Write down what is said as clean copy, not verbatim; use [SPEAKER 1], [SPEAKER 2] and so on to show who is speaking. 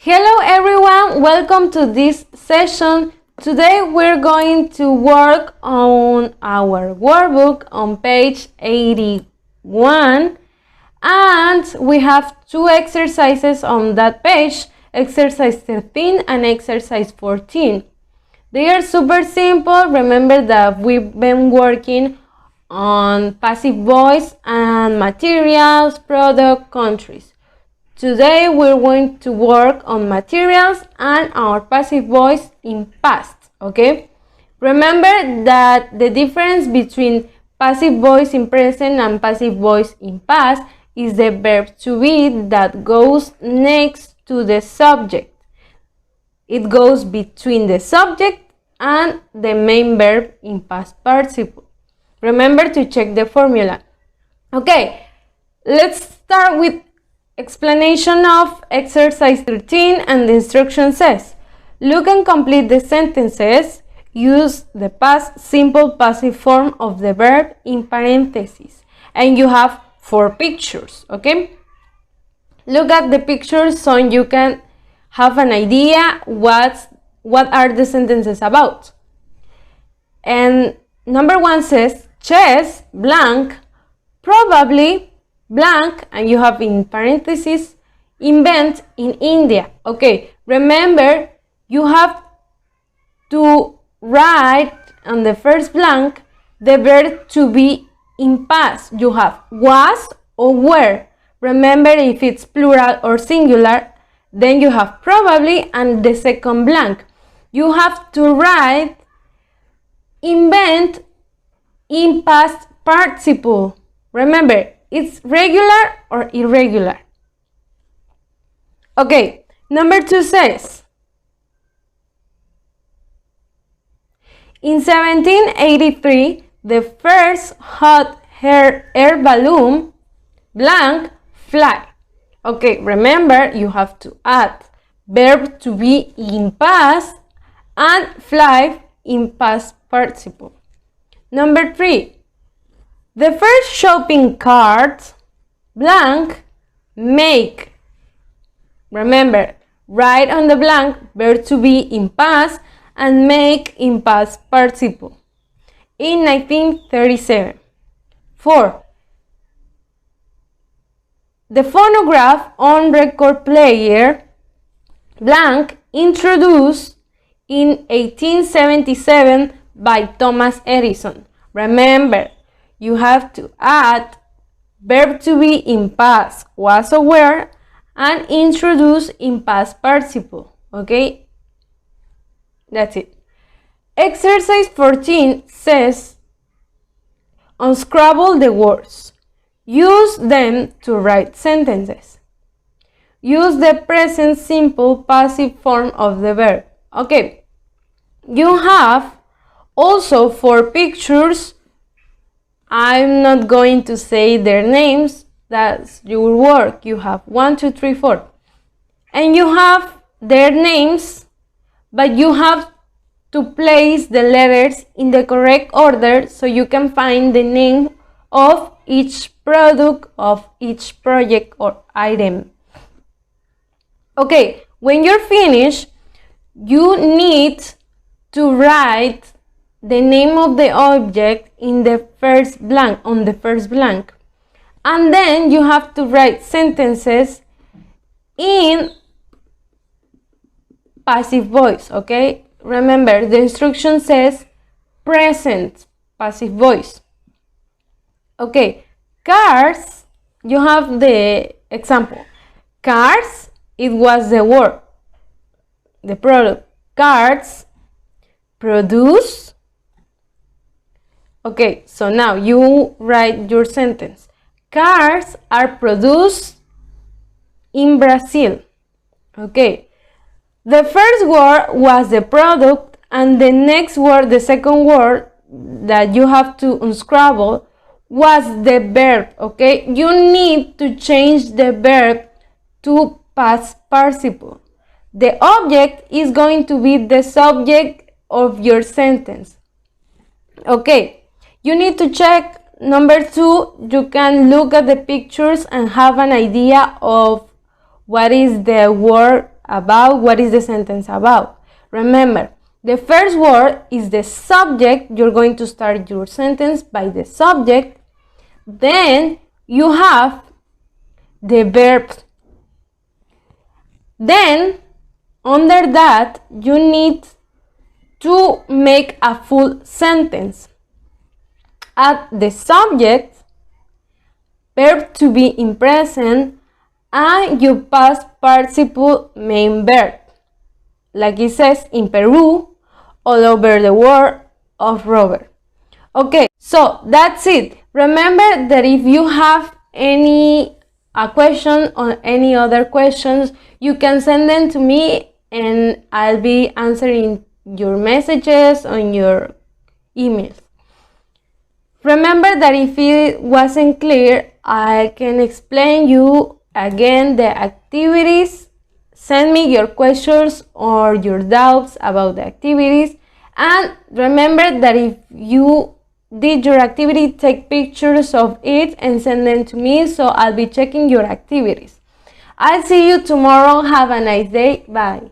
[SPEAKER 1] Hello everyone, welcome to this session. Today we're going to work on our workbook on page 81 and we have two exercises on that page, exercise 13 and exercise 14. They are super simple. Remember that we've been working on passive voice and materials, product, countries. Today we're going to work on materials and our passive voice in past, okay? Remember that the difference between passive voice in present and passive voice in past is the verb to be that goes next to the subject. It goes between the subject and the main verb in past participle. Remember to check the formula. Okay, let's start with explanation of exercise 13, and the instruction says, look and complete the sentences. Use the past simple passive form of the verb in parentheses. And you have 4 pictures, okay? Look at the pictures so you can have an idea what are the sentences about. And number 1 says, chess, blank, probably, blank, and you have in parentheses, invent in India. Okay, remember you have to write on the first blank the verb to be in past. You have was or were. Remember if it's plural or singular, then you have probably, and the second blank you have to write invent in past participle. Remember, it's regular or irregular. Okay, number 2 says, in 1783, the first hot air balloon, blank, fly. Okay, remember you have to add verb to be in past and fly in past participle. Number 3, the first shopping cart, blank, make. Remember, write on the blank verb to be in past and make in past participle. In 1937. 4. The phonograph on record player, blank, introduced in 1877 by Thomas Edison. Remember, you have to add verb to be in past, was or were, and introduce in past participle. Okay? That's it. Exercise 14 says, unscramble the words. Use them to write sentences. Use the present simple passive form of the verb. Okay. You have also 4 pictures. I'm not going to say their names. That's your work. You have 1, 2, 3, 4. And you have their names, but you have to place the letters in the correct order so you can find the name of each product, of each project or item. Okay, when you're finished, you need to write the name of the object in the first blank, on the first blank. And then you have to write sentences in passive voice, okay? Remember, the instruction says present passive voice. Okay, cars, you have the example. Cars, it was the word, the product. Cars, produce. Okay, so now you write your sentence. Cars are produced in Brazil. Okay, the first word was the product, and the next word, the second word that you have to unscramble was the verb. Okay, you need to change the verb to past participle. The object is going to be the subject of your sentence. Okay, you need to check. Number 2, you can look at the pictures and have an idea of what is the word about what is the sentence about. Remember, the first word is the subject. You're going to start your sentence by the subject. Then you have the verb. Then under that you need to make a full sentence. Add the subject, verb to be in present, and your past participle main verb. Like it says in Peru, all over the world of Robert. Okay, so that's it. Remember that if you have any question or any other questions, you can send them to me and I'll be answering your messages on your emails. Remember that if it wasn't clear, I can explain you again the activities. Send me your questions or your doubts about the activities. And remember that if you did your activity, take pictures of it and send them to me, so I'll be checking your activities. I'll see you tomorrow. Have a nice day. Bye.